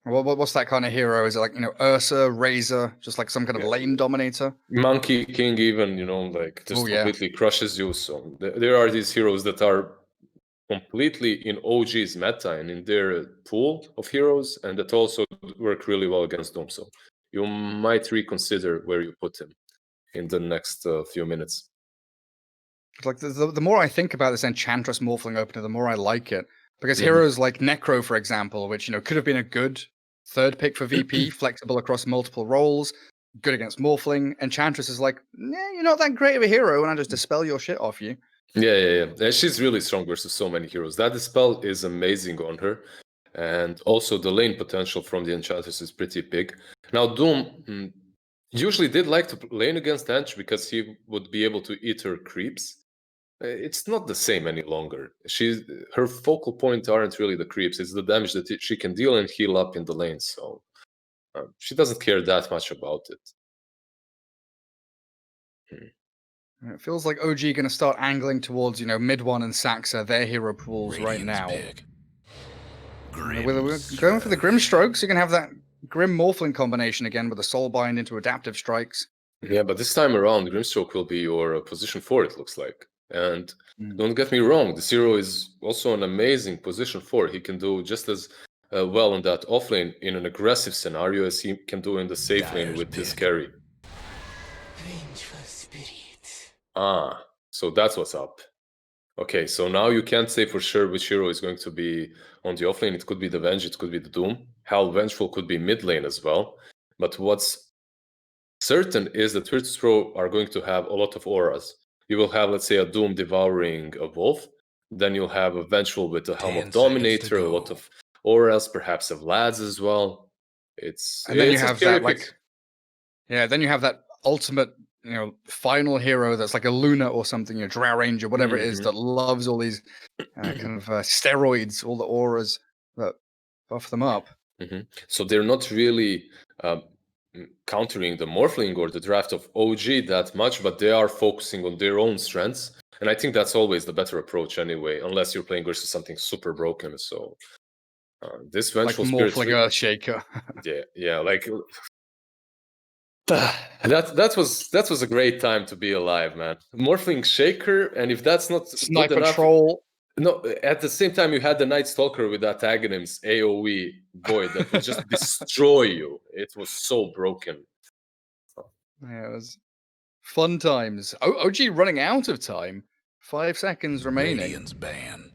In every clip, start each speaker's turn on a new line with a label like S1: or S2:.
S1: What's that kind of hero? Is it like, Ursa, Razor, just like some kind of
S2: Yeah.
S1: lane dominator?
S2: Monkey King even, like just completely crushes you. So there are these heroes that are completely in OG's meta and in their pool of heroes, and that also work really well against Doom. So you might reconsider where you put him in the next few minutes.
S1: Like the more I think about this Enchantress Morphling opener, the more I like it. Because heroes like Necro, for example, which could have been a good third pick for VP, flexible across multiple roles, good against Morphling. Enchantress is like, you're not that great of a hero, and I just dispel your shit off you.
S2: Yeah. She's really strong versus so many heroes. That dispel is amazing on her. And also the lane potential from the Enchantress is pretty big. Now Doom usually did like to lane against Ench because he would be able to eat her creeps. It's not the same any longer. Her focal point aren't really the creeps. It's the damage that she can deal and heal up in the lane. So she doesn't care that much about it.
S1: It feels like OG going to start angling towards, mid one and Saxa, their hero pools right now. We're going for the Grim Strokes. You can have that Grim Morphling combination again with the Soulbind into Adaptive Strikes.
S2: Yeah, but this time around, Grimstroke will be your position 4, it looks like. And don't get me wrong, the Zero is also an amazing position 4. He can do just as well on that offlane in an aggressive scenario as he can do in the safe lane with his carry. So that's what's up. Okay, so now you can't say for sure which hero is going to be on the offlane. It could be the Venge, it could be the Doom. Hell, Vengeful could be mid lane as well. But what's certain is that Virtus.Pro are going to have a lot of auras. You will have, let's say, a Doom devouring a wolf. Then you'll have a Vengeful with a Helm of Dominator, a lot of auras, perhaps of Lads as well.
S1: Then you have that then you have that ultimate, final hero that's like a Luna or something, Drow Ranger, whatever it is, that loves all these kind of steroids, all the auras that buff them up.
S2: So they're not really countering the Morphling or the draft of OG that much, but they are focusing on their own strengths. And I think that's always the better approach anyway, unless you're playing versus something super broken. So this Vengeful
S1: like Morphling Earthshaker.
S2: yeah, like that was a great time to be alive, man. Morphling Shaker, and if that's not
S1: Sniper
S2: good enough,
S1: Troll.
S2: No, at the same time, you had the Night Stalker with that Aghanim's AoE void that would just destroy you. It was so broken.
S1: Yeah, it was fun times. OG running out of time. 5 seconds remaining.
S3: Radiant's ban.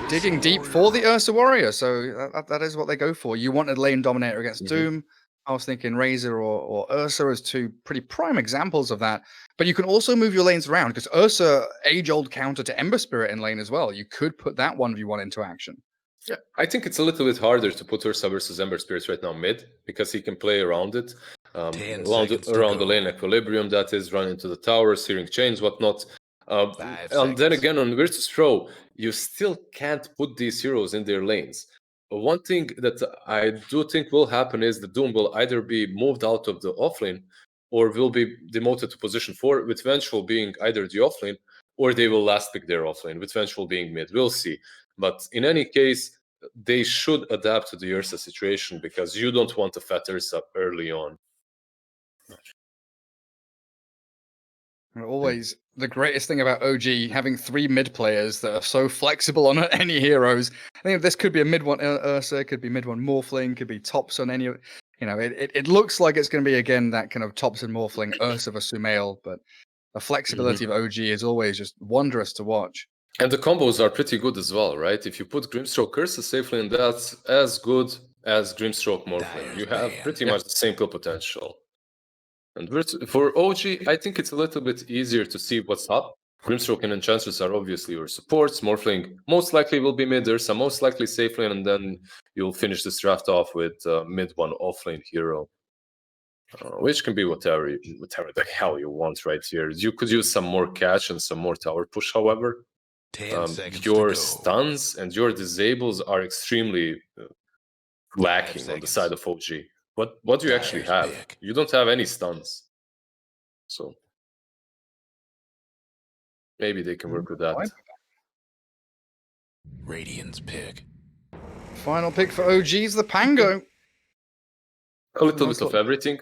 S1: Digging deep for the Ursa Warrior, so that is what they go for. You wanted lane dominator against Doom. I was thinking Razor or Ursa as two pretty prime examples of that. But you can also move your lanes around because Ursa, age-old counter to Ember Spirit in lane as well. You could put that 1v1 into action.
S2: Yeah, I think it's a little bit harder to put Ursa versus Ember Spirits right now mid because he can play around it. Around the lane equilibrium, that is, run into the tower, searing chains, whatnot. And then again, on Virtus.Pro, you still can't put these heroes in their lanes. One thing that I do think will happen is the Doom will either be moved out of the offlane or will be demoted to position 4, with Vengeful being either the offlane or they will last pick their offlane, with Vengeful being mid. We'll see. But in any case, they should adapt to the Ursa situation because you don't want a fat Ursa early on.
S1: Always the greatest thing about OG having 3 mid players that are so flexible on any heroes. I think this could be a mid one Ursa, could be mid one Morphling, could be tops on any. It looks like it's going to be again that kind of tops and Morphling Ursa versus Sumail, but the flexibility of OG is always just wondrous to watch.
S2: And the combos are pretty good as well, right? If you put Grimstroke Ursa safely, and that's as good as Grimstroke Morphling. You have pretty much the same kill potential. And for OG, I think it's a little bit easier to see what's up. Grimstroke and Enchantress are obviously your supports. Morphling most likely will be mid, Ursa most likely safe lane, and then you'll finish this draft off with mid one offlane hero. Which can be whatever the hell you want right here. You could use some more catch and some more tower push, however. Your stuns and your disables are extremely lacking on the side of OG. What do you actually have? You don't have any stuns. So maybe they can work with that.
S3: Radiant's pick.
S1: Final pick for OG's the Pango.
S2: A little bit of everything.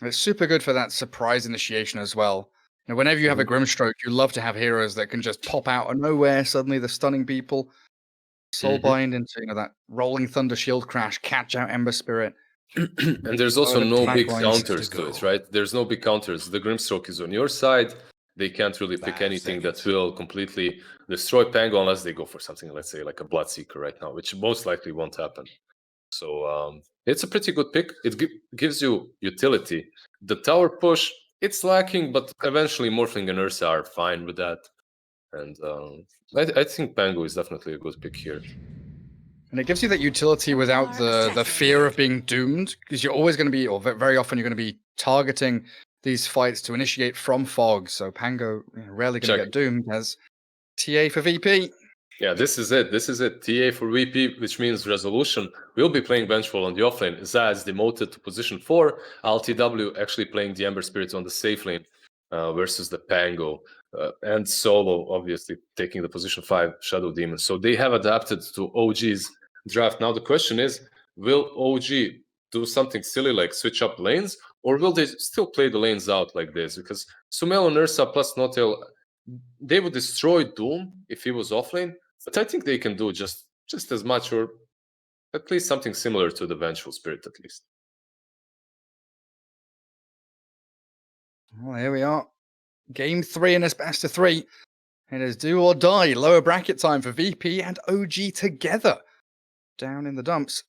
S1: It's super good for that surprise initiation as well. Now, whenever you have a Grimstroke, you love to have heroes that can just pop out of nowhere. Suddenly, they're stunning people. Soulbind into that Rolling Thunder Shield Crash, catch out Ember Spirit.
S2: And there's also no big counters to it, right? There's no big counters. The Grimstroke is on your side. They can't really pick anything that will completely destroy Pango unless they go for something, let's say, like a Bloodseeker right now, which most likely won't happen. So it's a pretty good pick. It gives you utility. The tower push, it's lacking, but eventually Morphling and Ursa are fine with that. And I think Pango is definitely a good pick here.
S1: And it gives you that utility without the fear of being doomed, because you're always going to be, or very often you're going to be targeting these fights to initiate from fog. So Pango rarely going to get doomed as TA for VP.
S2: Yeah, this is it. This is it. TA for VP, which means Resolution will be playing Vengeful on the offlane. Zaz demoted to position 4. LTW actually playing the Ember Spirit on the safe lane versus the Pango. And Solo, obviously, taking the position 5 Shadow Demon. So they have adapted to OG's draft. Now the question is, will OG do something silly like switch up lanes? Or will they still play the lanes out like this? Because Sumail and Ursa plus Notail, they would destroy Doom if he was offlane. But I think they can do just as much, or at least something similar to the Vengeful Spirit, at least.
S1: Well, here we are. Game 3 in this best of 3. It is do or die. Lower bracket time for VP and OG together. Down in the dumps.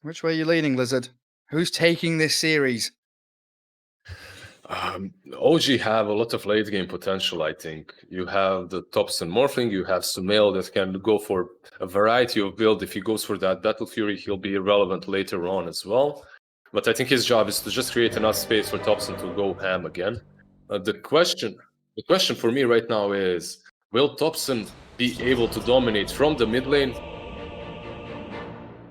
S1: Which way are you leaning, lizZard? Who's taking this series?
S2: OG have a lot of late game potential, I think. You have the Thompson Morphling, you have Sumail that can go for a variety of build. If he goes for that Battle Fury, he'll be irrelevant later on as well. But I think his job is to just create enough space for Thompson to go ham again. The question for me right now is, will Thompson be able to dominate from the mid lane?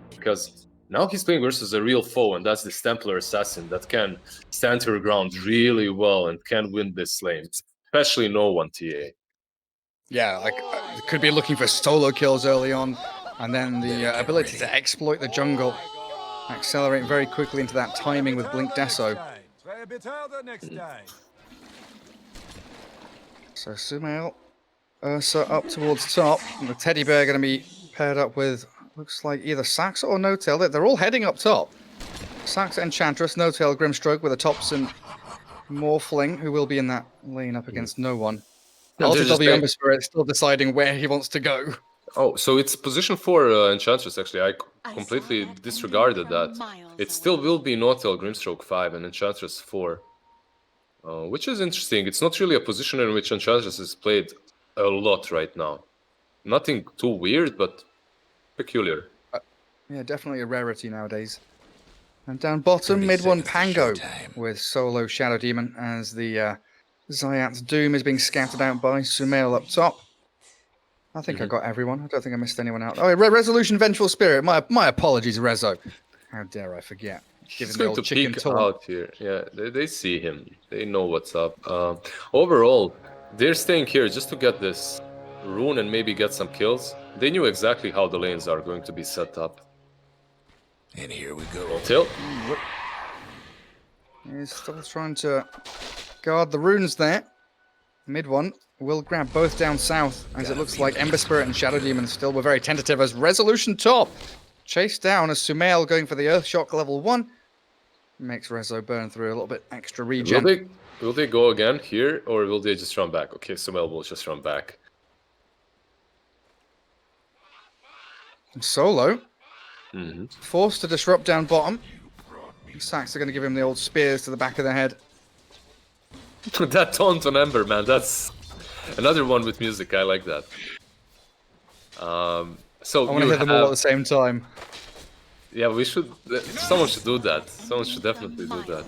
S2: Because now he's playing versus a real foe, and that's the Templar Assassin that can stand her ground really well and can win this lane, especially no one TA.
S1: Yeah, like could be looking for solo kills early on, and then the ability to exploit the jungle, accelerate very quickly into that timing with Blink Deso. So Sumail, Ursa up towards top, and the Teddy Bear going to be paired up with, looks like either Sax or No-Tail. They're all heading up top. Sax Enchantress, No-Tail Grimstroke with a Thompson Morphling, who will be in that lane up against no one. LTW Ember Spirit still deciding where he wants to go.
S2: Oh, so it's position 4 Enchantress, actually. I completely disregarded that. It still will be No-Tail Grimstroke 5 and Enchantress 4. Which is interesting. It's not really a position in which Enchantress is played a lot right now. Nothing too weird, but peculiar.
S1: Yeah, definitely a rarity nowadays. And down bottom, mid one Pango with solo Shadow Demon as the Zayat's Doom is being scattered out by Sumail up top. I think I got everyone. I don't think I missed anyone out. Oh, Resolution Vengeful Spirit. My apologies, Rezo. How dare I forget?
S2: He's going to peek out here. Yeah, they see him. They know what's up. Overall, they're staying here just to get this rune and maybe get some kills. They knew exactly how the lanes are going to be set up.
S3: And here we go.
S2: Till.
S1: He's still trying to guard the runes there. Mid one will grab both down south, as it looks like Ember Spirit and Shadow Demon still were very tentative as Resolution top. Chased down as Sumail going for the Earth Shock level 1. Makes Rezo burn through a little bit extra regen.
S2: Will they go again here, or will they just run back? Okay, Sumail will just run back.
S1: Solo. Forced to disrupt down bottom. Sax are going to give him the old spears to the back of the head.
S2: That taunt on Ember, man, that's another one with music. I like that. So
S1: I want to hit them all at the same time.
S2: Yeah, we should. Someone should do that. Someone should definitely do that.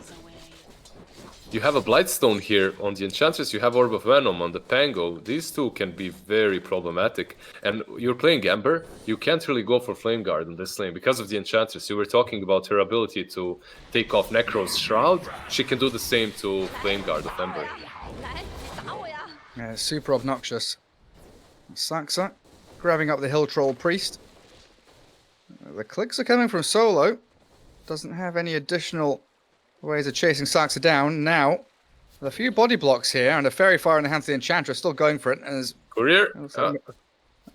S2: You have a Blightstone here on the Enchantress. You have Orb of Venom on the Pango. These two can be very problematic. And you're playing Ember. You can't really go for Flame Guard in this lane because of the Enchantress. You were talking about her ability to take off Necro's Shroud. She can do the same to Flame Guard of Ember.
S1: Yeah, super obnoxious. Saxa grabbing up the Hill Troll Priest. The clicks are coming from Solo. Doesn't have any additional ways of chasing Saxa down. Now, a few body blocks here, and a Fairy Fire in the hands of the Enchantress, still going for it. As
S2: Courier.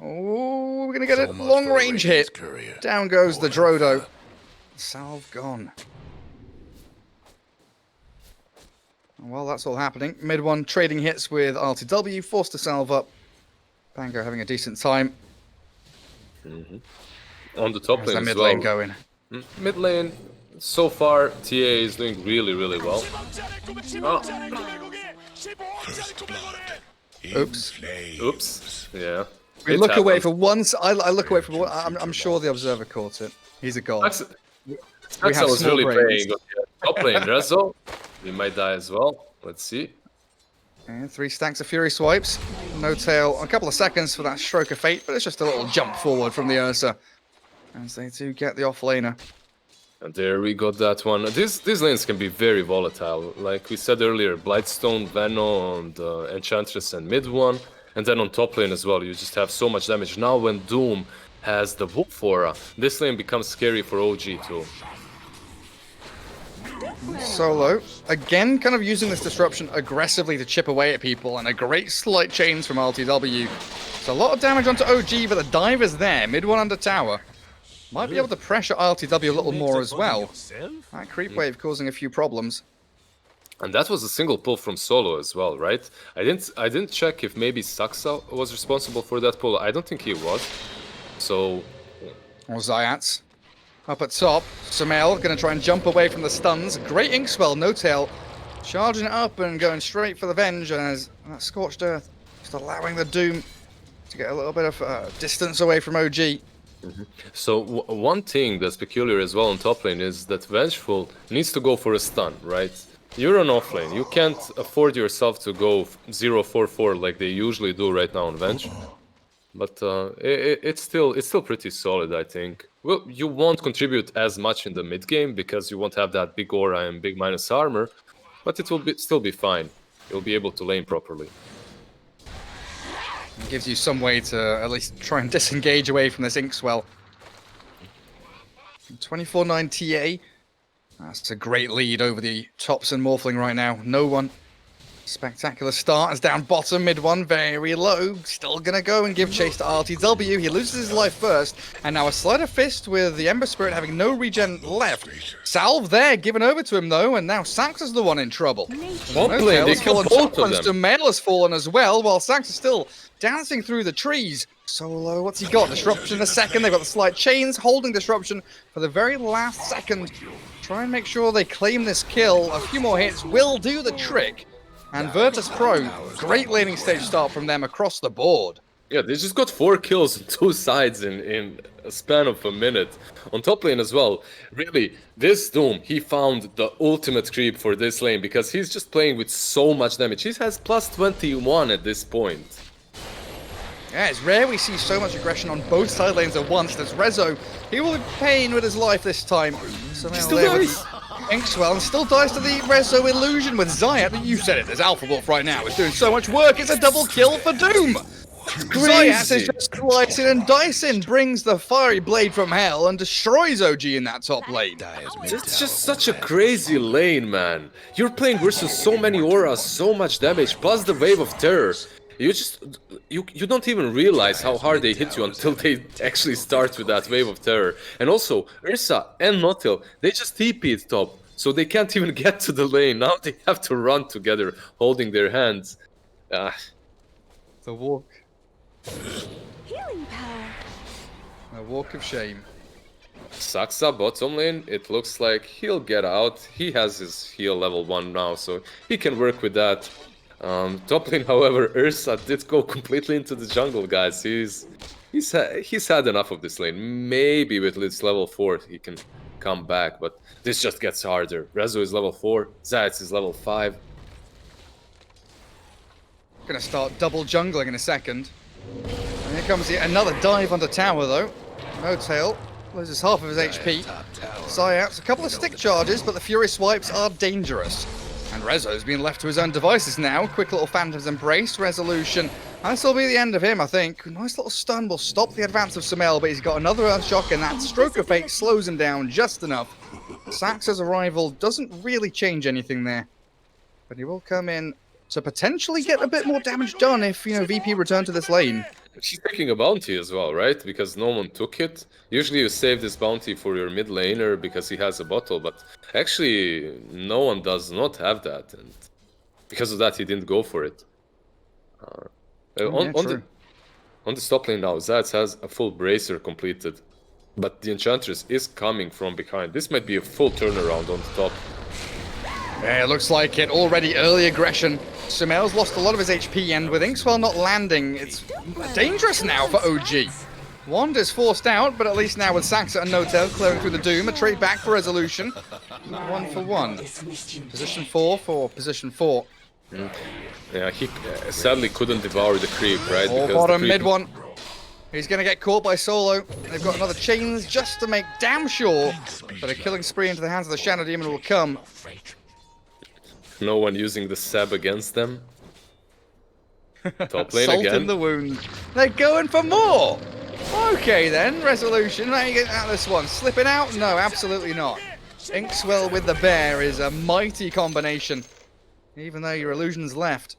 S1: oh, we're going to get a long-range hit. Down goes the Drodo. Salve gone. Well, that's all happening. Mid one trading hits with RTW, forced to salve up. Bango having a decent time.
S2: On the top lane as
S1: mid
S2: well.
S1: lane going?
S2: Mid lane, so far, TA is doing really, really well.
S1: Oops.
S2: Oops. Yeah.
S1: We look away for once. I look away for one. I'm sure the Observer caught it. He's a god.
S2: Saxa was really playing on the top lane. Rezo, he might die as well. Let's see.
S1: And 3 stacks of Fury Swipes. No tail. A couple of seconds for that Stroke of Fate, but it's just a little jump forward from the Ursa. As they do get the off-laner.
S2: And there we got that one. These lanes can be very volatile. Like we said earlier, Blightstone, Veno, and Enchantress and mid one. And then on top lane as well, you just have so much damage. Now when Doom has the Wolf Aura, this lane becomes scary for OG too.
S1: Solo, again, kind of using this disruption aggressively to chip away at people, and a great slight chains from RTW. So a lot of damage onto OG, but the dive is there. Mid one under tower. Might be able to pressure RTW a little more as well. That creep wave causing a few problems.
S2: And that was a single pull from Solo as well, right? I didn't check if maybe Saxa was responsible for that pull. I don't think he was. So...
S1: Or Zayats. Up at top, Sumail going to try and jump away from the stuns. Great Ink Swell, no tail. Charging it up and going straight for the Venge as that Scorched Earth just allowing the Doom to get a little bit of distance away from OG.
S2: So one thing that's peculiar as well on top lane is that Vengeful needs to go for a stun, right? You're on off lane. You can't afford yourself to go 0-4-4 like they usually do right now on Venge. But it's still pretty solid, I think. Well, you won't contribute as much in the mid game because you won't have that big aura and big minus armor, but it will still be fine. You'll be able to lane properly.
S1: It gives you some way to at least try and disengage away from this Inkswell. 24-9 TA. That's a great lead over the Tops and Morphling right now. No one. Spectacular start as down bottom, mid one, very low. Still gonna go and give chase to RTW. He loses his life first. And now a Sleight of Fist with the Ember Spirit having no regen left. Salve there, given over to him though, and now Saxa's the one in trouble.
S2: They killed both of them.
S1: Mail has fallen as well, while Saxa's still dancing through the trees. Solo, what's he got? Disruption in a second. They've got the slight chains, holding Disruption for the very last second. Try and make sure they claim this kill. A few more hits will do the trick. And Virtus.Pro, great laning stage start from them across the board.
S2: Yeah, they just got 4 kills on 2 sides in a span of a minute. On top lane as well. Really, this Doom, he found the ultimate creep for this lane because he's just playing with so much damage. He has plus 21 at this point.
S1: Yeah, it's rare we see so much aggression on both side lanes at once. There's Rezo. He will be paying with his life this time.
S2: He still dies.
S1: Inkswell and still dies to the Rezo illusion with Zayat. You said it, there's Alpha Wolf right now. It's doing so much work. It's a double kill for Doom. Zayat is just slicing and dicing, brings the fiery blade from hell and destroys OG in that top lane.
S2: It's just such a crazy lane, man. You're playing versus so many auras, so much damage, plus the wave of terror. You don't even realize how hard they hit you until they actually start with that wave of terror. And also, Ursa and Notil, they just TP'd top, so they can't even get to the lane. Now they have to run together, holding their hands.
S1: The walk.
S4: Healing power.
S1: A walk of shame.
S2: Saxa bottom lane, it looks like he'll get out. He has his heal level 1 now, so he can work with that. Top lane, however, Ursa did go completely into the jungle, guys. He's had enough of this lane. Maybe with his level 4 he can come back, but this just gets harder. Rezo is level 4, Zayats is level 5.
S1: Gonna start double jungling in a second. And here comes another dive onto tower though. No tail. Loses half of his HP. Zayats, a couple of stick charges, but the Fury Swipes are dangerous. And Rezo's been left to his own devices now. Quick little Phantom's Embrace resolution. This will be the end of him, I think. Nice little stun will stop the advance of Sumail, but he's got another Earthshock, and that Stroke of Fate slows him down just enough. Saxa's arrival doesn't really change anything there. But he will come in to potentially get a bit more damage done if, you know, VP return to this lane.
S2: She's taking a bounty as well, right? Because no one took it. Usually you save this bounty for your mid laner because he has a bottle, but actually no one does not have that, and because of that he didn't go for it. On the top lane now, Zaz has a full bracer completed, but the Enchantress is coming from behind. This might be a full turnaround on the top.
S1: Yeah, it looks like it. Already early aggression. Sumail's lost a lot of his HP, and with Inkswell not landing, it's dangerous now for OG. Wand is forced out, but at least now with Saxa and Notel clearing through the Doom, a trade back for resolution. 1 for 1. Position 4 for position 4.
S2: Yeah, he sadly couldn't devour the creep, right?
S1: All bottom, mid one. He's going to get caught by Solo. They've got another chains just to make damn sure that a killing spree into the hands of the Shadow Demon will come.
S2: No one using the Sab against them. Top lane
S1: Salt
S2: again.
S1: in the wound. They're going for more. Okay then, resolution. How are you getting out of this one? Slipping out? No, absolutely not. Inkswell with the bear is a mighty combination. Even though your illusion's left.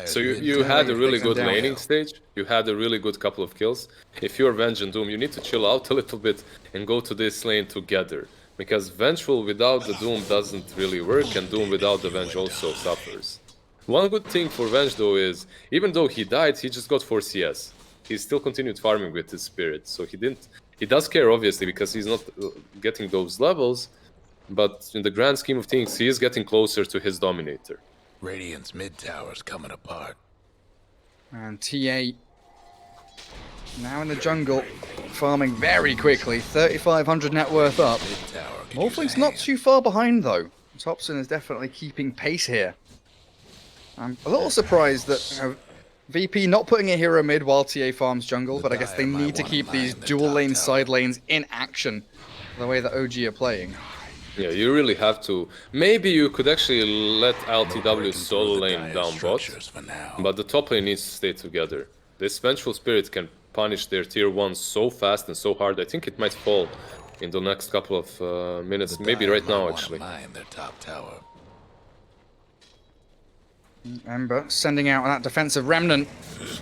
S2: So you had a really good laning stage. You had a really good couple of kills. If you're Venge and Doom, you need to chill out a little bit and go to this lane together. Because Vengeful without the Doom doesn't really work, and Doom without the Venge also suffers. One good thing for Venge though is, even though he died, he just got 4 CS. He still continued farming with his spirit, so he does care obviously because he's not getting those levels, but in the grand scheme of things, he is getting closer to his Dominator.
S3: Radiant's mid tower's coming apart.
S1: And TA now in the jungle, farming very quickly, 3,500 net worth up. Morphling's not too far behind though. Thompson is definitely keeping pace here. I'm a little surprised that VP not putting a hero mid while TA farms jungle, but I guess they need to keep these dual lane side lanes in action the way that OG are playing.
S2: Yeah, you really have to. Maybe you could actually let LTW solo lane down bot, but the top lane needs to stay together. This Vengeful Spirit can punish their tier 1 so fast and so hard. I think it might fall in the next couple of minutes, maybe right now actually.
S1: Ember sending out that defensive remnant.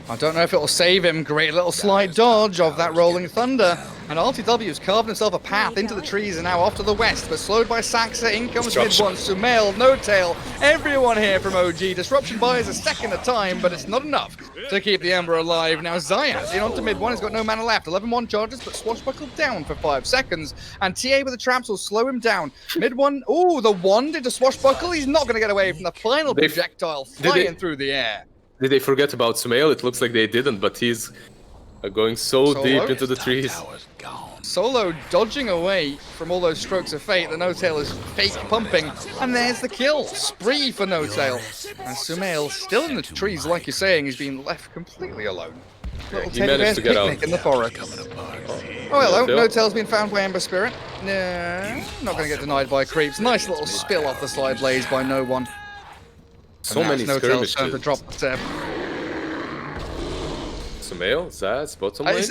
S1: I don't know if it'll save him. Great little slide dodge of that rolling thunder. And RTW's carved himself a path into the trees and now off to the west, but slowed by Saxa. In comes mid one, Sumail, No Tail, everyone here from OG. Disruption buys a second at a time, but it's not enough to keep the Ember alive. Now Zayas in onto mid one, he's got no mana left. 11-1 charges, but swashbuckled down for 5 seconds. And TA with the traps will slow him down. Mid one, ooh, the wand into swashbuckle. He's not going to get away from the final projectile flying through the air.
S2: Did they forget about Sumail? It looks like they didn't, but he's going so deep into the trees.
S1: Solo dodging away from all those strokes of fate. The No-Tail is fake pumping, and there's the kill. Spree for No-Tail. And Sumail still in the trees, like you're saying, he's been left completely alone.
S2: Yeah, he managed to get out.
S1: In the forest. Oh, hello. No-Tail's been found by Ember Spirit. No, not going to get denied by creeps. Nice little spill off the side blaze by no one.
S2: So many skirmishes.
S1: Time to drop the step.
S2: Sumail, Zaz, bottom lane.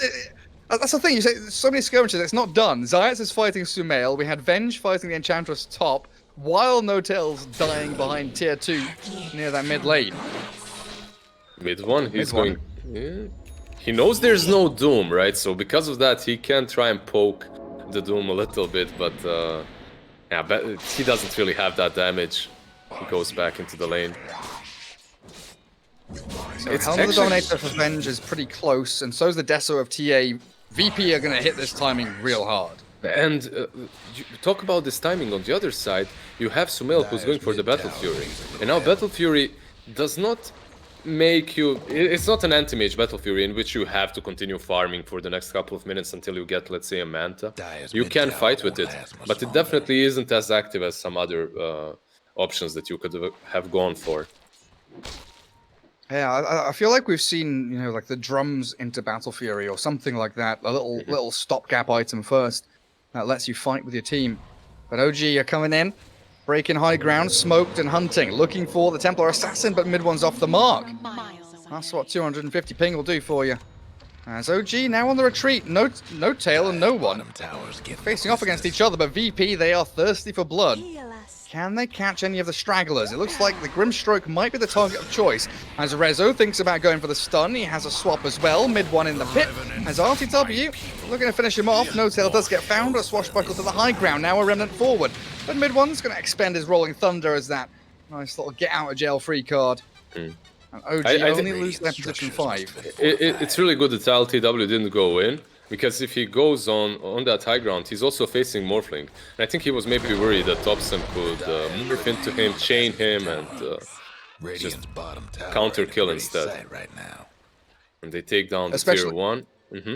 S1: That's the thing, you say so many skirmishes, it's not done. Zayas is fighting Sumail, we had Venge fighting the Enchantress top, while No-Tail's dying behind tier 2 near that mid lane.
S2: Mid one, he's going... Yeah. He knows there's no Doom, right? So because of that, he can try and poke the Doom a little bit, but yeah, but he doesn't really have that damage. He goes back into the lane.
S1: So Helm of the Dominator for Venge is pretty close, and so's the Deso of TA. VP are going to hit this timing real hard.
S2: And you talk about this timing on the other side, you have Sumail who's going for the Battle Fury. And now Battle Fury does not make you... It's not an anti-mage Battle Fury in which you have to continue farming for the next couple of minutes until you get, let's say, a Manta. You can fight with it, but it definitely isn't as active as some other options that you could have gone for.
S1: Yeah, I feel like we've seen, you know, like the drums into Battle Fury or something like that. A little stopgap item first that lets you fight with your team. But OG are coming in. Breaking high ground, smoked and hunting. Looking for the Templar Assassin, but mid one's off the mark. That's what 250 ping will do for you. As OG now on the retreat. No tail and no one. Facing off against each other, but VP, they are thirsty for blood. Can they catch any of the stragglers? It looks like the Grimstroke might be the target of choice. As Rezo thinks about going for the stun, he has a swap as well. Mid one in the pit. As RTW looking to finish him off. No tail does get found. A swashbuckle to the high ground. Now a remnant forward. But mid one's going to expend his Rolling Thunder as that nice little get out of jail free card. And OG only lose their position 5.
S2: It's really good that LTW didn't go in. Because if he goes on that high ground, he's also facing Morphling. And I think he was maybe worried that Topson could morph into him, chain him, and just counter kill instead. And they take down the tier 1.
S1: Yeah,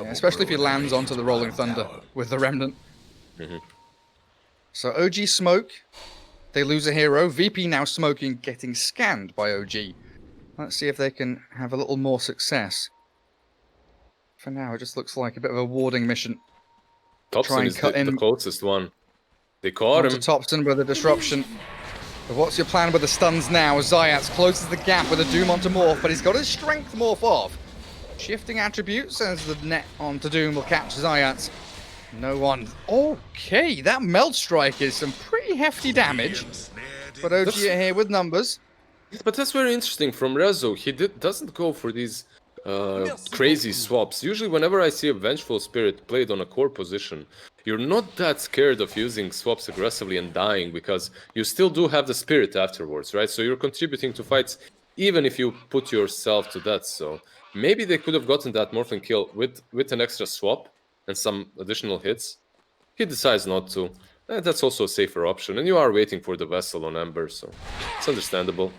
S1: especially if he lands onto the Rolling Thunder with the Remnant. So OG smoke, they lose a hero. VP now smoking, getting scanned by OG. Let's see if they can have a little more success. For now, it just looks like a bit of a warding mission.
S2: Topson is the closest one. They caught him.
S1: Topson with a disruption. But what's your plan with the stuns now? Zayats closes the gap with a Doom onto Morph, but he's got his strength Morph off. Shifting attributes as the net onto Doom will catch Zayats. No one. Okay, that Melt Strike is some pretty hefty damage. But OG are here with numbers.
S2: But that's very interesting from Rezo. He doesn't go for these crazy swaps. Usually whenever I see a Vengeful Spirit played on a core position, you're not that scared of using swaps aggressively and dying, because you still do have the spirit afterwards, right? So you're contributing to fights even if you put yourself to death. So maybe they could have gotten that Morphling kill with an extra swap and some additional hits. He decides not to. That's also a safer option, and you are waiting for the Vessel on Ember, so it's understandable.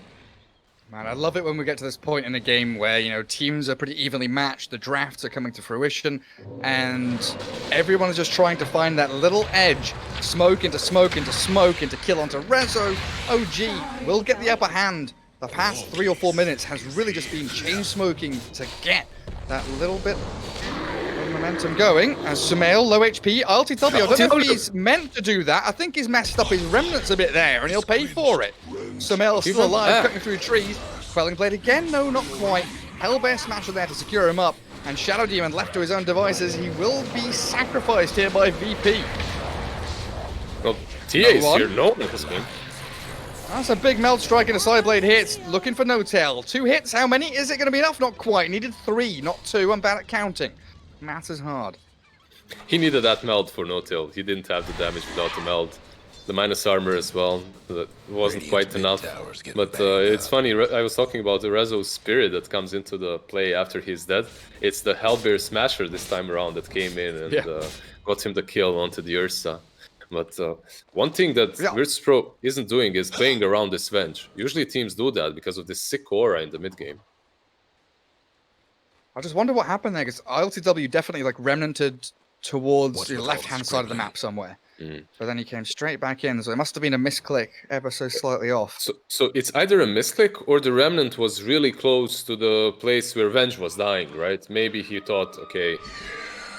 S1: Man, I love it when we get to this point in a game where, you know, teams are pretty evenly matched, the drafts are coming to fruition, and everyone is just trying to find that little edge. Smoke into smoke into smoke into kill onto Rezo. OG will get the upper hand. The past 3 or 4 minutes has really just been chain smoking to get that little bit of momentum going. As Sumail, low HP, LTW, I don't know if he's meant to do that. I think he's messed up his remnants a bit there, and he'll pay for it. Sumail still alive, cutting through trees. Quelling Blade again? No, not quite. Hellbear Smasher there to secure him up. And Shadow Demon left to his own devices. He will be sacrificed here by VP.
S2: Well, TA is here, no one has been.
S1: That's a big Melt Strike and a Side Blade hit. Looking for no tail. 2 hits, how many? Is it going to be enough? Not quite. Needed 3, not 2. I'm bad at counting. Matters hard.
S2: He needed that meld for no tail. He didn't have the damage without the meld. The minus armor as well, that wasn't quite enough. But it's funny, I was talking about the Rezo spirit that comes into the play after he's dead. It's the Hellbear Smasher this time around that came in and got him the kill onto the Ursa. But one thing that Virtus.Pro isn't doing is playing around this Venge. Usually teams do that because of this sick aura in the mid game.
S1: I just wonder what happened there, because LTW definitely like remnanted towards the left-hand side of the map somewhere. But then he came straight back in, so it must have been a misclick, ever so slightly off.
S2: So it's either a misclick or the Remnant was really close to the place where Venge was dying, right? Maybe he thought, okay,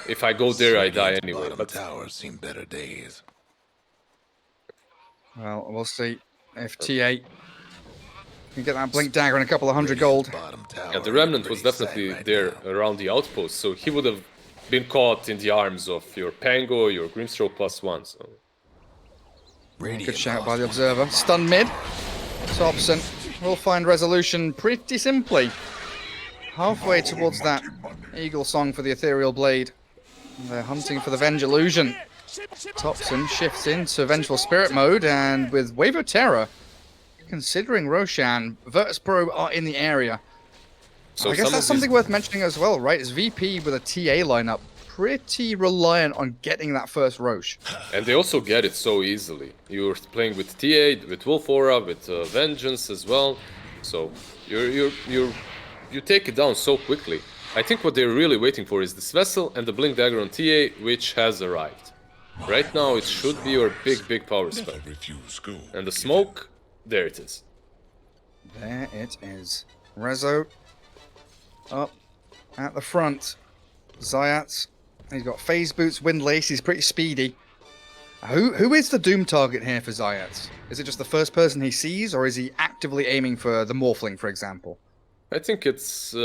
S2: if I go there, I die anyway. But
S3: towers seem better days.
S1: Well, we'll see if TA can get that Blink Dagger and a couple of 100 gold.
S2: Yeah, the Remnant was definitely there around the outpost, so he would have been caught in the arms of your Pango, your Grimstroke +1. So.
S1: Good shout by the Observer. Stun mid. Topson will find resolution pretty simply. Halfway towards that Eagle Song for the Ethereal Blade. They're hunting for the Venge Illusion. Topson shifts into Vengeful Spirit mode, and with Wave of Terror, considering Roshan, Virtus.Pro are in the area. So I guess that's something worth mentioning as well, right? Is VP with a TA lineup pretty reliant on getting that first Roche.
S2: And they also get it so easily. You're playing with TA, with Wolf Aura, with Vengeance as well. So you take it down so quickly. I think what they're really waiting for is this Vessel and the Blink Dagger on TA, which has arrived. Right now it should be your big power spell. And the smoke, there it is.
S1: There it is. Rezo up at the front. Zayats, he's got phase boots, windlace, he's pretty speedy. Who is the Doom target here for zayat? Is it just the first person he sees, or is he actively aiming for the Morphling, for example?
S2: I think it's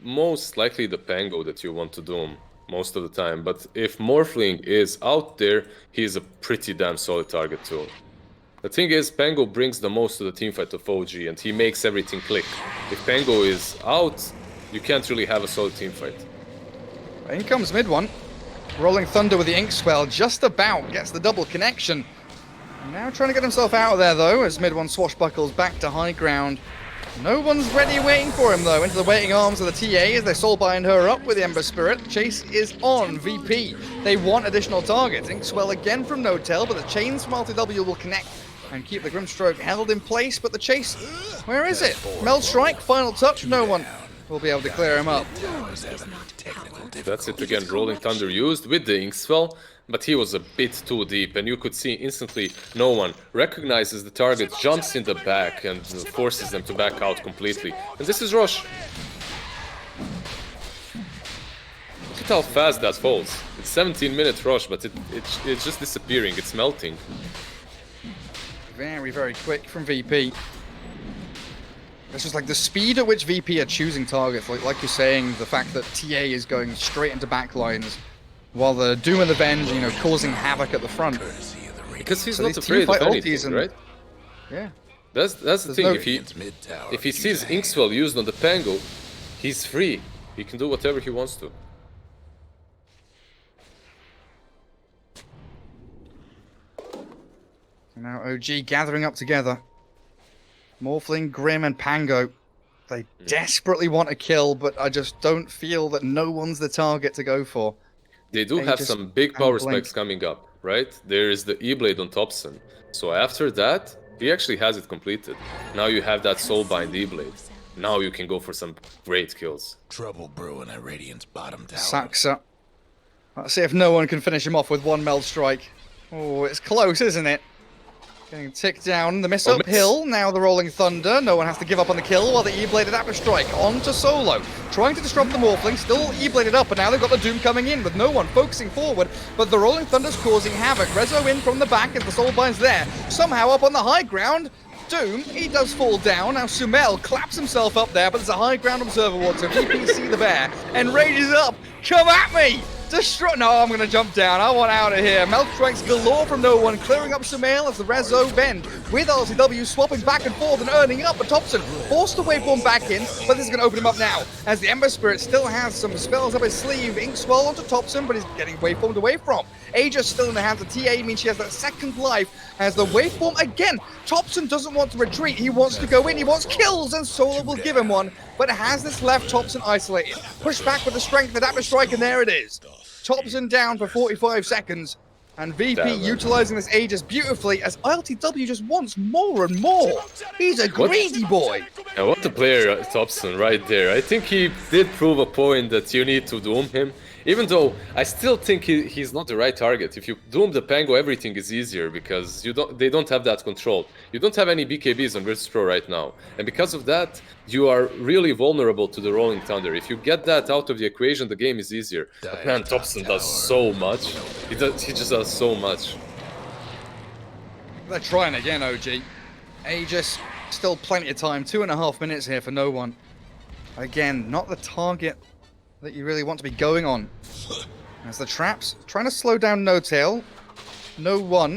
S2: most likely the Pango that you want to doom most of the time. But if Morphling is out there, he's a pretty damn solid target too. The thing is, Pango brings the most to the teamfight of OG, and he makes everything click. If Pango is out, you can't really have a solid teamfight.
S1: In comes mid one. Rolling Thunder with the Inkswell just about gets the double connection. Now trying to get himself out of there though, as mid one swashbuckles back to high ground. No one's ready waiting for him though. Into the waiting arms of the TA as they soulbind her up with the Ember Spirit. Chase is on VP. They want additional targets. Inkswell again from No Tail, but the chains from RTW will connect and keep the Grimstroke held in place. But the chase, where is it? Meld Strike, final touch, no one will be able to clear him up.
S2: That's it again, Rolling Thunder used with the Inkswell, but he was a bit too deep, and you could see instantly no one recognizes the target, jumps in the back, and forces them to back out completely. And this is Rosh. Look at how fast that falls. It's 17-minute Rosh, but it's just disappearing, it's melting.
S1: Very, very quick from VP. It's just like the speed at which VP are choosing targets, like you're saying, the fact that TA is going straight into backlines, while the Doom and the Venge, you know, causing havoc at the front.
S2: Because he's
S1: So
S2: not
S1: these
S2: afraid of
S1: teamfight
S2: anything,
S1: ultis and-
S2: right?
S1: Yeah.
S2: That's the thing,
S1: no-
S2: if he sees Inkswell used on the Pango, he's free. He can do whatever he wants to.
S1: Now OG gathering up together. Morphling, Grim, and Pango. They desperately want a kill, but I just don't feel that no one's the target to go for.
S2: They do
S1: They
S2: have
S1: just
S2: some big power
S1: can't blink.
S2: spikes coming up, right? There is the E-Blade on Thompson. So after that, he actually has it completed. Now you have that Soulbind E-Blade. Now you can go for some great kills.
S3: Trouble brewing at Radiant's bottom tower.
S1: Saxa. Let's see if no one can finish him off with one Meld Strike. Oh, it's close, isn't it? Getting ticked down, the miss
S2: Oh, miss.
S1: uphill, now the Rolling Thunder, no one has to give up on the kill while the E-Bladed Apple Strike onto Solo. Trying to disrupt the Morphling, still E-Bladed up, and now they've got the Doom coming in with no one focusing forward, but the Rolling Thunder's causing havoc. Rezo in from the back as the Soulbind's there, somehow up on the high ground. Doom, he does fall down, now Sumel claps himself up there, but there's a high ground observer ward, so VPC the bear, and rages up, come at me! Destroy. No, I'm gonna jump down. I want out of here. Melt strikes galore from no one, clearing up Sumail as the Rezo bend. With RCW swapping back and forth and earning up, but Thompson forced the waveform back in, but this is gonna open him up now. As the Ember Spirit still has some spells up his sleeve. Inkswell onto Thompson, but he's getting waveformed away from. Aegis still in the hands of TA, means she has that second life as the waveform again. Thompson doesn't want to retreat. He wants to go in. He wants kills, and Solo will give him one, but has this left Thompson isolated. Push back with the strength of that strike, and there it is. Thompson down for 45 seconds, and VP utilizing this Aegis beautifully as ILTW just wants more and more. He's a greedy boy.
S2: And what a player, Thompson, right there. I think he did prove a point that you need to doom him. Even though I still think he's not the right target. If you doom the Pango, everything is easier because they don't have that control. You don't have any BKBs on Virtus.Pro right now. And because of that, you are really vulnerable to the Rolling Thunder. If you get that out of the equation, the game is easier. But man, Thompson does so much. He just does so much.
S1: They're trying again, OG. Aegis, still plenty of time. 2.5 minutes here for no one. Again, not the target that you really want to be going on. As the traps trying to slow down No Tail. No one. Won't be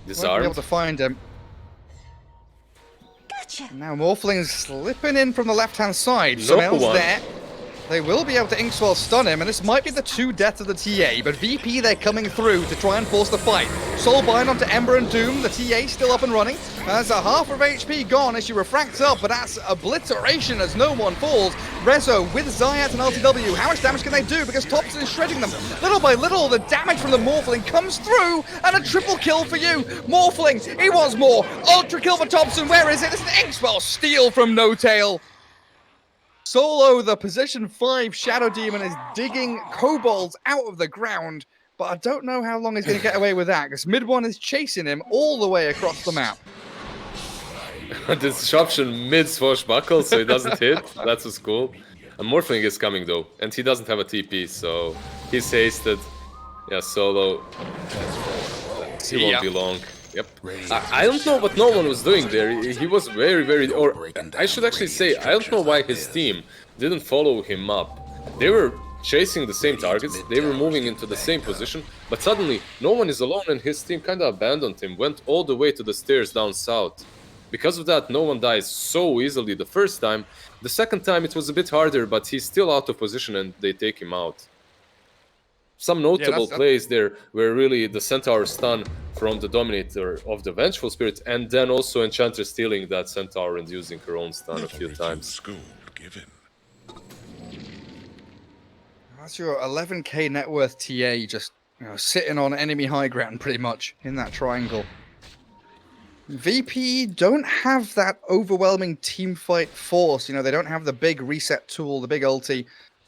S1: able
S2: Disarmed.
S1: to find him.
S4: Gotcha.
S1: Now Morphling's slipping in from the left-hand side.
S2: No
S1: Sumail's
S2: one.
S1: there. They will be able to Inkswell stun him, and this might be the 2 deaths of the TA, but VP, they're coming through to try and force the fight. Soulbind onto Ember and Doom, the TA still up and running. There's a half of HP gone as she refracts up, but that's obliteration as no one falls. Rezo with zayat and LTW, how much damage can they do? Because Thompson is shredding them. Little by little, the damage from the Morphling comes through, and a triple kill for you. Morphling, he wants more. Ultra kill for Thompson, where is it? It's an Inkswell steal from No Tail. Solo, the position 5 Shadow Demon, is digging kobolds out of the ground, but I don't know how long he's going to get away with that, because mid one is chasing him all the way across the map.
S2: Disruption mid swashbuckle, so he doesn't hit. That's what's cool. And Morphling is coming though, and he doesn't have a TP, so he's hasted. Yeah, Solo. He won't be long. Yep. I don't know what no one was doing there. He was very... Or I should actually say, I don't know why his team didn't follow him up. They were chasing the same targets, they were moving into the same position, but suddenly no one is alone and his team kind of abandoned him, went all the way to the stairs down south. Because of that, no one dies so easily the first time. The second time it was a bit harder, but he's still out of position and they take him out. Some notable plays there were really the Centaur stun from the Dominator of the Vengeful Spirit, and then also Enchanter stealing that Centaur and using her own stun a few times.
S1: That's your 11k net worth TA just sitting on enemy high ground pretty much in that triangle. VP don't have that overwhelming teamfight force. They don't have the big reset tool, the big ulti.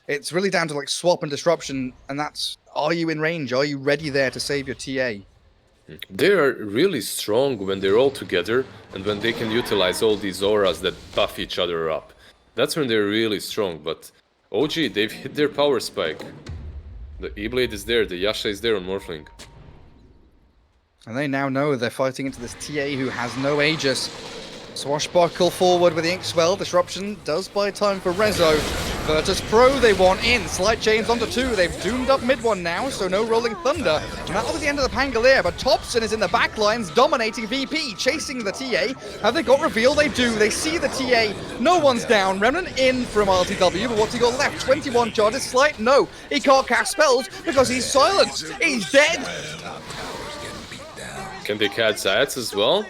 S1: It's really down to like swap and disruption, and that's, are you in range? Are you ready there to save your TA?
S2: They are really strong when they're all together and when they can utilize all these auras that buff each other up. That's when they're really strong, but OG, they've hit their power spike. The E-Blade is there, the Yasha is there on Morphling.
S1: And they now know they're fighting into this TA who has no Aegis. Swashbuckle forward with the Inkswell. Disruption does buy time for Rezo. Virtus.Pro, they want in. Slight chains onto 2. They've doomed up mid one now, so no Rolling Thunder. And that was the end of the Pangolier, but Thompson is in the back lines, dominating VP, chasing the TA. Have they got reveal? They do. They see the TA. No one's down. Remnant in from RTW, but what's he got left? 21 charges. Slight, no. He can't cast spells because he's silenced. He's dead.
S2: Can they catch CIS as well?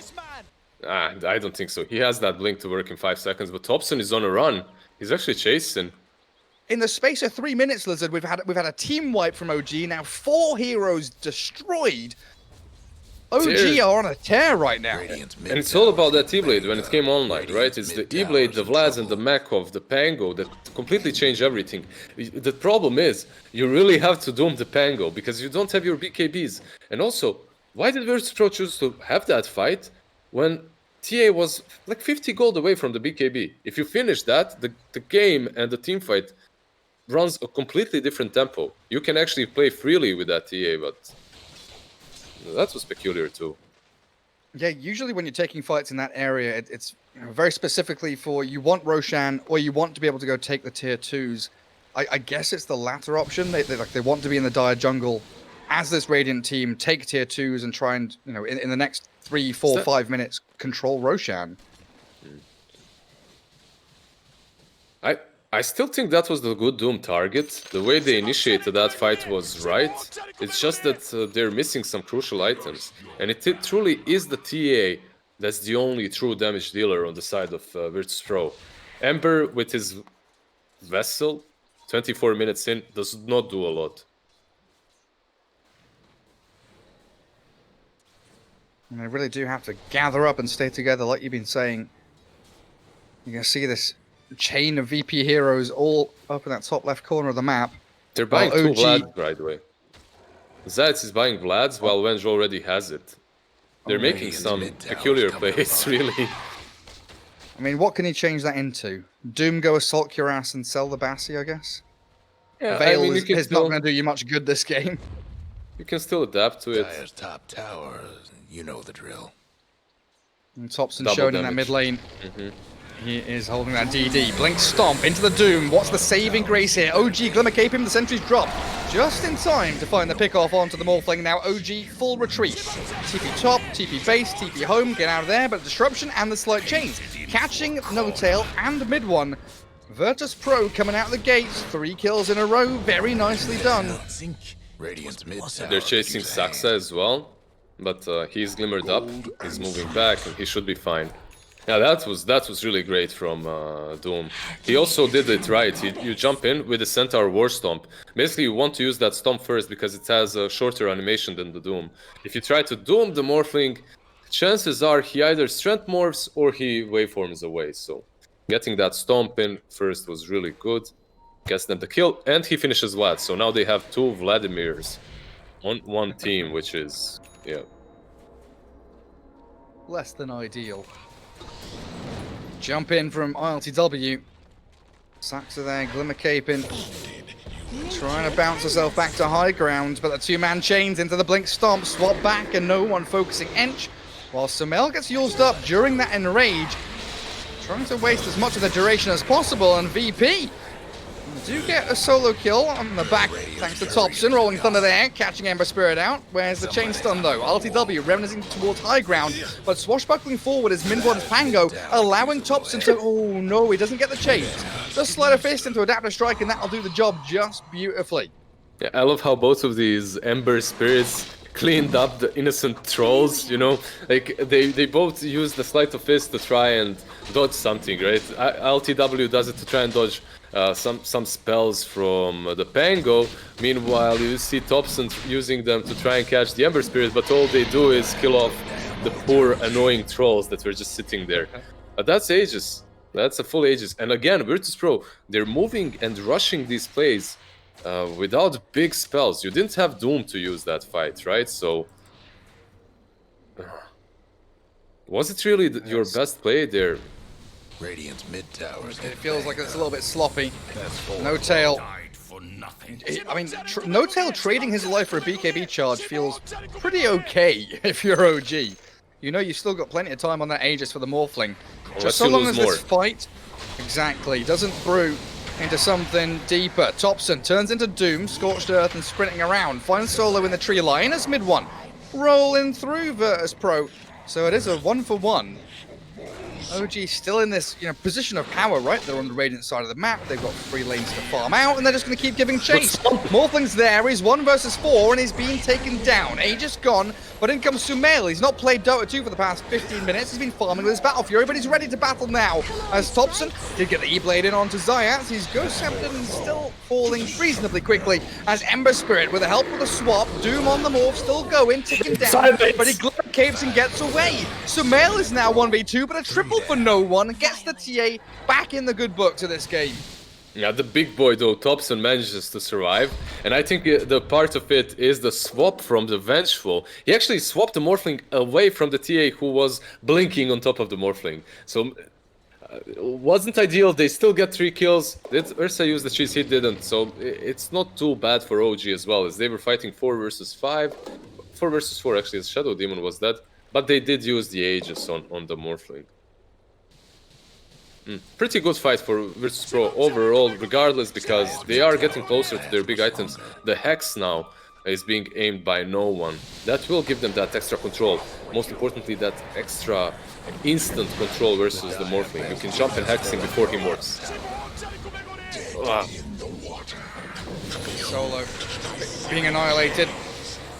S2: I don't think so. He has that blink to work in 5 seconds, but Thompson is on a run. He's actually chasing.
S1: In the space of 3 minutes, lizZard, we've had a team wipe from OG. Now 4 heroes destroyed. OG are on a tear right now.
S2: And it's all about that E-Blade when it came online, right? It's the E-Blade, the Vlads, and the Makov, the Pango that completely change everything. The problem is, you really have to doom the Pango because you don't have your BKBs. And also, why did Virtus.Pro choose to have that fight when TA was like 50 gold away from the BKB? If you finish that, the game and the team fight runs a completely different tempo. You can actually play freely with that TA, but that was peculiar too.
S1: Yeah, usually when you're taking fights in that area, it's very specifically for you want Roshan or you want to be able to go take the tier 2s. I guess it's the latter option. They want to be in the dire jungle as this Radiant team, take tier 2s and try and, in the next 3, 4, 5 minutes, control Roshan.
S2: I still think that was the good Doom target. The way they initiated that fight was right. It's just that they're missing some crucial items. And it truly is the TA that's the only true damage dealer on the side of Virtus.Pro. Ember with his Vessel, 24 minutes in, does not do a lot.
S1: And they really do have to gather up and stay together, like you've been saying. You can see this chain of VP heroes all up in that top left corner of the map.
S2: They're buying 2 Vlads, by the way. CIS is buying Vlads while Venge already has it. They're making some peculiar plays, really.
S1: I mean, what can he change that into? Doom go assault your ass and sell the Bassi, I guess?
S2: Yeah,
S1: Veil is not going to do you much good this game.
S2: You can still adapt to it.
S3: Dire's top tower, you know the drill.
S1: And Thompson
S2: Double
S1: shown
S2: damage.
S1: in that mid lane. He is holding that DD. Blink Stomp into the Doom. What's the saving grace here? OG Glimmer Cape him. The sentries drop just in time to find the pick off onto the Morphling. Now OG full retreat. TP top, TP base, TP home. Get out of there. But disruption and the slight chains. Catching No Tail and mid one. Virtus.Pro coming out of the gates. 3 kills in a row. Very nicely done.
S3: Radiant's mid tower.
S2: They're chasing Saxa as well. But he's glimmered up. He's moving back and he should be fine. Yeah, that was really great from Doom. He also did it right. You jump in with the Centaur War Stomp. Basically, you want to use that Stomp first because it has a shorter animation than the Doom. If you try to Doom the Morphling, chances are he either Strength Morphs or he Waveforms away. So getting that Stomp in first was really good. Gets them the kill, and he finishes Vlad. So now they have 2 Vladimirs on one team, which is, yeah.
S1: Less than ideal. Jump in from ILTW. Saxa there, Glimmer Cape in. Trying to bounce herself back to high ground, but the two-man chains into the blink stomp, swap back, and no one focusing Ench, while Sumail gets used up during that enrage, trying to waste as much of the duration as possible, and VP do get a solo kill on the back thanks to Thompson, rolling Thunder there, catching Ember Spirit out. Where's the chain stun though? RTW remnanting towards high ground, but swashbuckling forward is Minwon's Pango, allowing Thompson to, oh no, he doesn't get the chains. Just slide a fist into Adaptive Strike and that'll do the job just beautifully.
S2: Yeah, I love how both of these Ember Spirits cleaned up the innocent trolls, you know, like they both use the Sleight of Fist to try and dodge something, right? LTW does it to try and dodge some spells from the Pango. Meanwhile, you see Thompson using them to try and catch the Ember Spirit, but all they do is kill off the poor annoying trolls that were just sitting there. But that's Aegis. That's a full Aegis. And again, Virtus.Pro, they're moving and rushing these plays without big spells. You didn't have Doom to use that fight, right? So was it really your best play there?
S3: Radiant's mid towers.
S1: It feels like it's a little bit sloppy. No Tail. I mean, No Tail trading his life for a BKB charge feels pretty okay if you're OG. You know you've still got plenty of time on that Aegis for the Morphling. Just so long as this fight, exactly, doesn't brew into something deeper. Thompson turns into Doom, Scorched Earth, and sprinting around. Finds solo in the tree line as mid one. Rolling through Virtus.Pro. So it is a 1-for-1. OG still in this, position of power, right? They're on the Radiant side of the map. They've got 3 lanes to farm out, and they're just going to keep giving chase. Morphling's there. He's 1 versus 4, and he's being taken down. Aegis gone, but in comes Sumail. He's not played Dota 2 for the past 15 minutes. He's been farming with his Battle Fury, but he's ready to battle now. As Thompson did get the E-Blade in onto Zayas. He's Ghost Sceptered and still falling reasonably quickly. As Ember Spirit, with the help of the swap, Doom on the morph, still going, ticking down. But he capes and gets away. Sumail is now 1v2, but a triple for no one. Gets the TA back in the good books of this game.
S2: Yeah, the big boy though, Thompson manages to survive, and I think the part of it is the swap from the Vengeful. He actually swapped the Morphling away from the TA who was blinking on top of the Morphling. So, wasn't ideal. They still get 3 kills. Ursa used the cheese, he didn't. So, it's not too bad for OG as well, as they were fighting 4 versus 5. 4 versus 4 actually, as Shadow Demon was dead. But they did use the Aegis on the Morphling. Pretty good fight for Virtus.Pro overall, regardless, because they are getting closer to their big items. The Hex now is being aimed by no one. That will give them that extra control. Most importantly, that extra instant control versus the Morphling. You can jump and Hex him before he morphs. Wow.
S1: Solo being annihilated.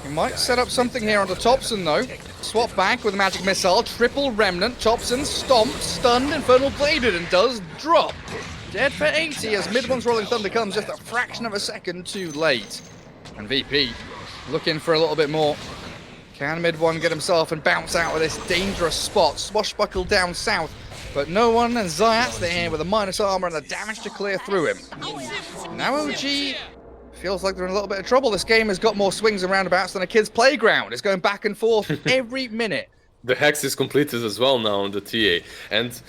S1: He might set up something here onto Thompson though. Swap back with a magic missile, triple remnant. Thompson stomped, stunned, infernal bladed, and does drop. Dead for 80 as mid-one's Rolling Thunder comes just a fraction of a second too late. And VP looking for a little bit more. Can mid-one get himself and bounce out of this dangerous spot? Swashbuckle down south, but no one, and Zayas there here with a minus armor and the damage to clear through him. Now OG feels like they're in a little bit of trouble. This game has got more swings and roundabouts than a kid's playground. It's going back and forth every minute.
S2: The Hex is completed as well now on the TA. And,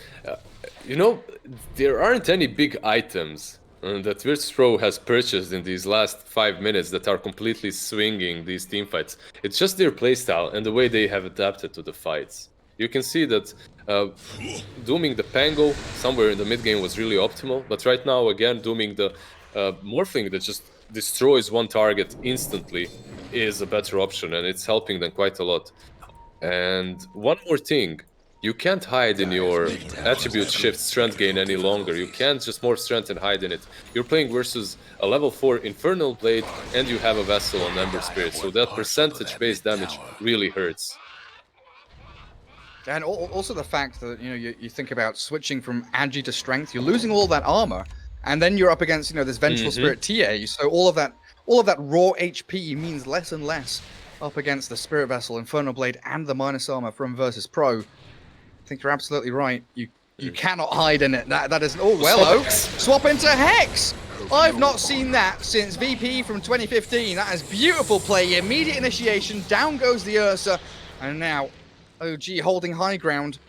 S2: there aren't any big items that Virtus.Pro has purchased in these last 5 minutes that are completely swinging these teamfights. It's just their playstyle and the way they have adapted to the fights. You can see that dooming the Pango somewhere in the mid-game was really optimal. But right now, again, dooming the Morphling that just destroys one target instantly is a better option, and it's helping them quite a lot. And one more thing, you can't hide in your attribute shift strength gain any longer. You can't just morph strength and hide in it. You're playing versus a level 4 Infernal Blade, and you have a Vessel on Ember Spirit, so that percentage-based damage really hurts.
S1: And also the fact that, you think about switching from Agi to Strength, you're losing all that armor, and then you're up against, this Vengeful Spirit TA, so all of that raw HP means less and less up against the Spirit Vessel, Infernal Blade, and the minus armor from Virtus.Pro. I think you're absolutely right. You cannot hide in it. That is... Oh, well, Oaks. Swap into Hex! I've not seen that since VP from 2015. That is beautiful play. Immediate initiation. Down goes the Ursa. And now, OG holding high ground.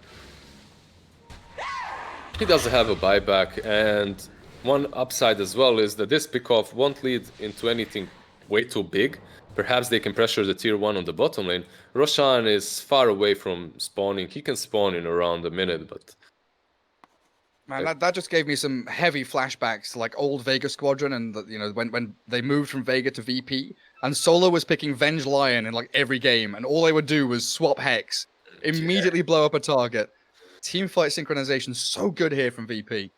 S2: He doesn't have a buyback, and one upside as well is that this pickoff won't lead into anything way too big. Perhaps they can pressure the tier 1 on the bottom lane. Roshan is far away from spawning. He can spawn in around a minute, but...
S1: Man, that just gave me some heavy flashbacks to like old Vega Squadron, and you know, when they moved from Vega to VP, and Solo was picking Venge Lion in like every game, and all they would do was swap Hex, immediately blow up a target. Teamfight synchronization so good here from VP.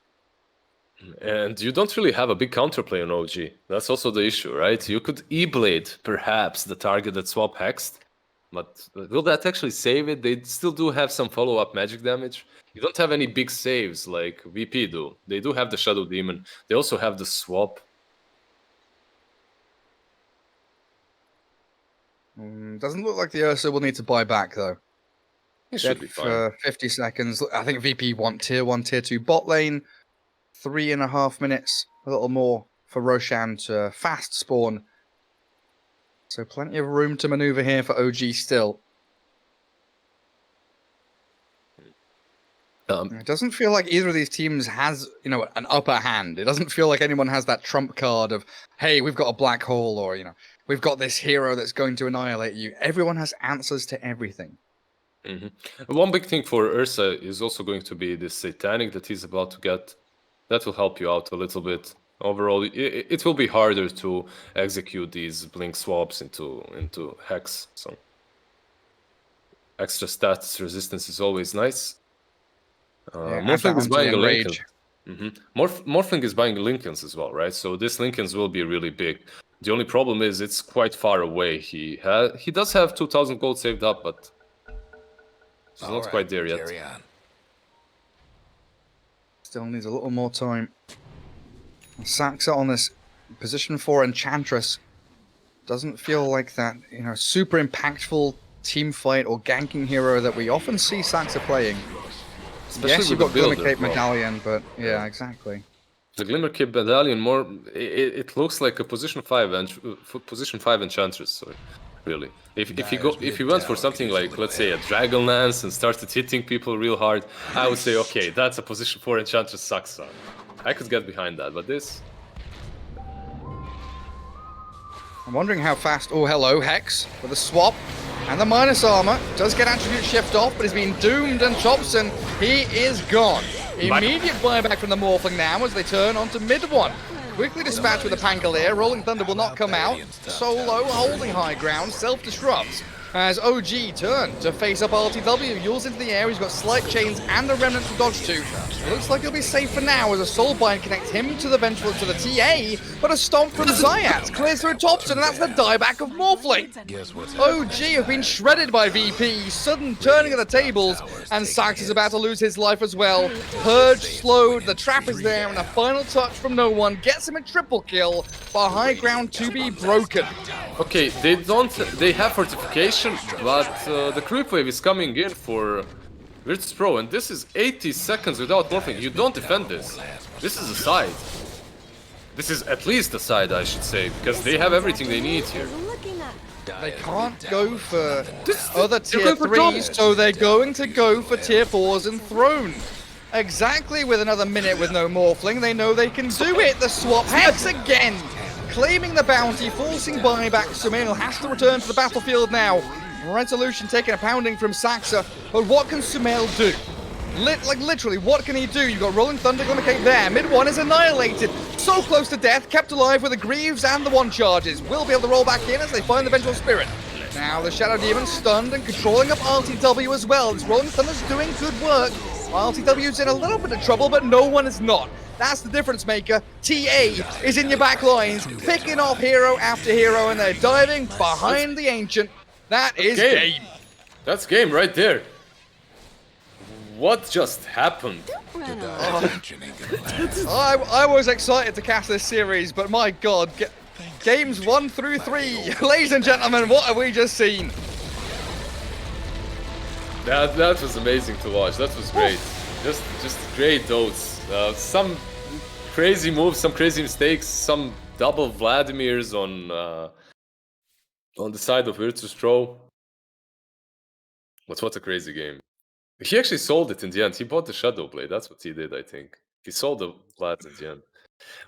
S2: And you don't really have a big counterplay on OG. That's also the issue, right? You could E-Blade, perhaps, the target that swap Hexed, but will that actually save it? They still do have some follow-up magic damage. You don't have any big saves like VP do. They do have the Shadow Demon. They also have the swap.
S1: Doesn't look like the Ursa will need to buy back, though.
S2: It should be fine.
S1: For 50 seconds. I think VP want tier 1, tier 2 bot lane. 3.5 minutes, a little more for Roshan to fast spawn. So plenty of room to maneuver here for OG still. It doesn't feel like either of these teams has, you know, an upper hand. It doesn't feel like anyone has that trump card of, hey, we've got a black hole, or, you know, we've got this hero that's going to annihilate you. Everyone has answers to everything.
S2: One big thing for Ursa is also going to be this Satanic that he's about to get. That will help you out a little bit. Overall, it will be harder to execute these blink swaps into Hex. So extra stats resistance is always nice. Morphling is buying a Lincoln. Morphling is buying Lincolns as well, right? So this Lincolns will be really big. The only problem is it's quite far away. He does have 2,000 gold saved up, but he's not quite there yet.
S1: Still needs a little more time. Saxa on this position 4 Enchantress doesn't feel like that, you know, super impactful team fight or ganking hero that we often see Saxa playing.
S2: Especially
S1: yes,
S2: with
S1: you've got
S2: the builder,
S1: Glimmer Cape Medallion, but yeah, exactly.
S2: The Glimmer Cape Medallion more it looks like a position 5 Enchantress, sorry. Really. If you went for something like, let's say, a Dragonlance and started hitting people real hard, I would say, okay, that's a position 4 Enchantress Saxa. I could get behind that, but this...
S1: I'm wondering how fast... Oh, hello, Hex, with a swap. And the minus armor does get attribute shift off, but he's been doomed, and Thompson, he is gone. Immediate buyback from the Morphling now as they turn onto mid 1. Quickly dispatched with a Pangolier. Rolling Thunder will not come out. Solo holding high ground, self-disrupts. As OG turn to face up RTW. Yules into the air, he's got slight chains and a remnant to dodge to. It looks like he'll be safe for now as a Soulbind connects him to the Vengeful to the TA, but a stomp from Zayat clears through Thompson, and that's the dieback of Morphling. OG have been shredded by VP, sudden turning of the tables, and Sax is about to lose his life as well. Purge slowed, the trap is there, and a final touch from no one gets him a triple kill, but high ground to be broken.
S2: Okay, they have fortification, but the creep wave is coming in for Virtus.Pro, and this is 80 seconds without Morphling. You don't defend this. This is a side. This is at least a side, I should say, because they have everything they need here.
S1: They can't go for other tier 3s, so they're going to go for tier 4s and Throne. Exactly, with another minute with no Morphling, they know they can do it. The swap Hex again, claiming the bounty, forcing buyback. Sumail has to return to the battlefield now. Resolution taking a pounding from Saxa, but what can Sumail do? Literally, what can he do? You've got Rolling Thunder, Glimmer Cape there. Mid 1 is annihilated. So close to death, kept alive with the Greaves and the 1 charges. Will be able to roll back in as they find the Vengeful Spirit. Now the Shadow Demon stunned and controlling up RTW as well. This Rolling Thunder's doing good work. RTW's in a little bit of trouble, but no one is not. That's the difference maker. TA is in your back lines, picking off hero after hero, and they're diving behind the Ancient. That is game.
S2: That's game right there. What just happened?
S1: I was excited to cast this series, but my god, games 1 through 3. Ladies and gentlemen, what have we just seen?
S2: That was amazing to watch. That was great. Just great those. Some crazy moves, some crazy mistakes, some double Vladimirs on the side of Virtus.Pro. But what a crazy game. He actually sold it in the end. He bought the Shadow Blade. That's what he did, I think. He sold the Vlad in the end.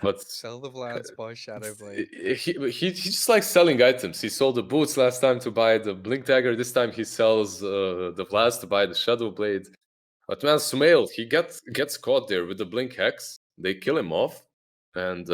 S2: But
S1: Sell the Vlads, buy Shadowblade.
S2: he just likes selling items. He sold the boots last time to buy the Blink Dagger. This time he sells the Vlads to buy the Shadowblade. But man, Sumail, he gets caught there with the Blink Hex. They kill him off. And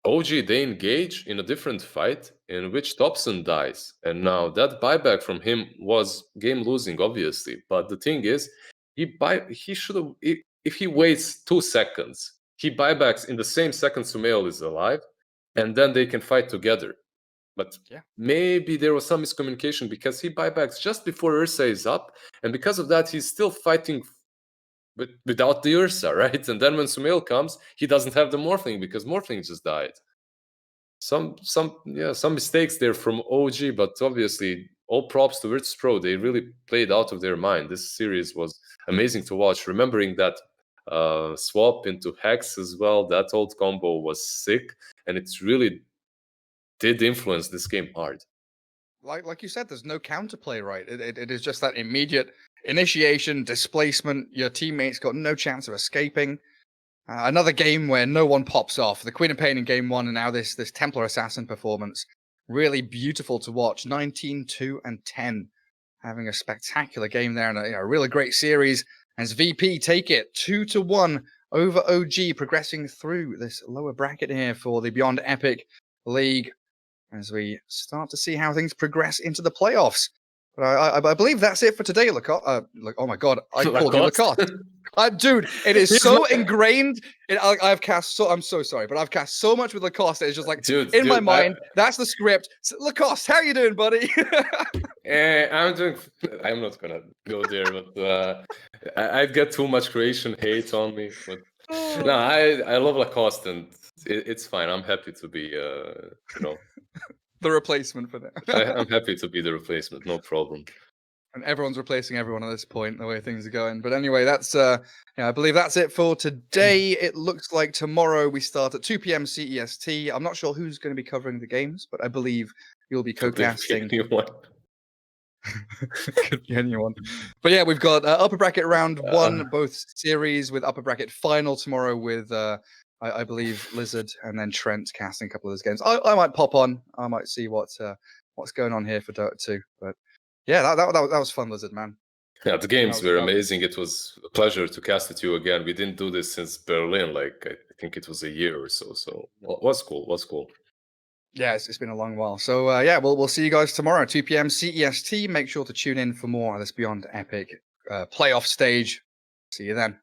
S2: OG, they engage in a different fight in which Thompson dies. And now that buyback from him was game losing, obviously. But the thing is, he should have, if he waits 2 seconds, he buybacks in the same second Sumail is alive, and then they can fight together. But
S1: Yeah.
S2: maybe there was some miscommunication because he buybacks just before Ursa is up, and because of that, he's still fighting without the Ursa, right? And then when Sumail comes, he doesn't have the Morphling because Morphling just died. Some mistakes there from OG, but obviously all props to Virtus.Pro. They really played out of their mind. This series was amazing to watch. Remembering that swap into Hex as well, that old combo was sick, and it really did influence this game hard.
S1: Like you said, there's no counterplay, right? It is just that immediate initiation, displacement. Your teammates got no chance of escaping. Another game where no one pops off. The Queen of Pain in game 1, and now this Templar Assassin performance. Really beautiful to watch. 19-2 and 10. Having a spectacular game there, and a really great series. As VP take it 2-1 over OG, progressing through this lower bracket here for the Beyond Epic League. As we start to see how things progress into the playoffs. But I believe that's it for today, Lacoste. Oh my God, I called you Lacoste. Dude, it is so ingrained. I've cast I'm so sorry, but I've cast so much with Lacoste. It's just like in my mind. That's the script. So, Lacoste, how you doing, buddy?
S2: I'm not gonna go there, but I've got too much Croatian hate on me. But no, I love Lacoste, and it's fine. I'm happy to be,
S1: the replacement for that.
S2: I'm happy to be the replacement. No problem.
S1: And everyone's replacing everyone at this point, the way things are going. But anyway, that's I believe that's it for today. It looks like tomorrow we start at 2 p.m. CEST. I'm not sure who's going to be covering the games, but I believe you'll be co-casting. Could be anyone. But yeah, we've got upper bracket round 1, both series, with upper bracket final tomorrow with I believe lizZard and then Trent casting a couple of those games. I might pop on. I might see what's going on here for Dota 2. But yeah, that was fun, lizZard, man.
S2: Yeah, the games were amazing. It was a pleasure to cast with you again. We didn't do this since Berlin, like I think it was a year or so. So it was cool.
S1: Yeah, it's been a long while. So yeah, we'll see you guys tomorrow, 2 p.m. CEST. Make sure to tune in for more of this Beyond Epic playoff stage. See you then.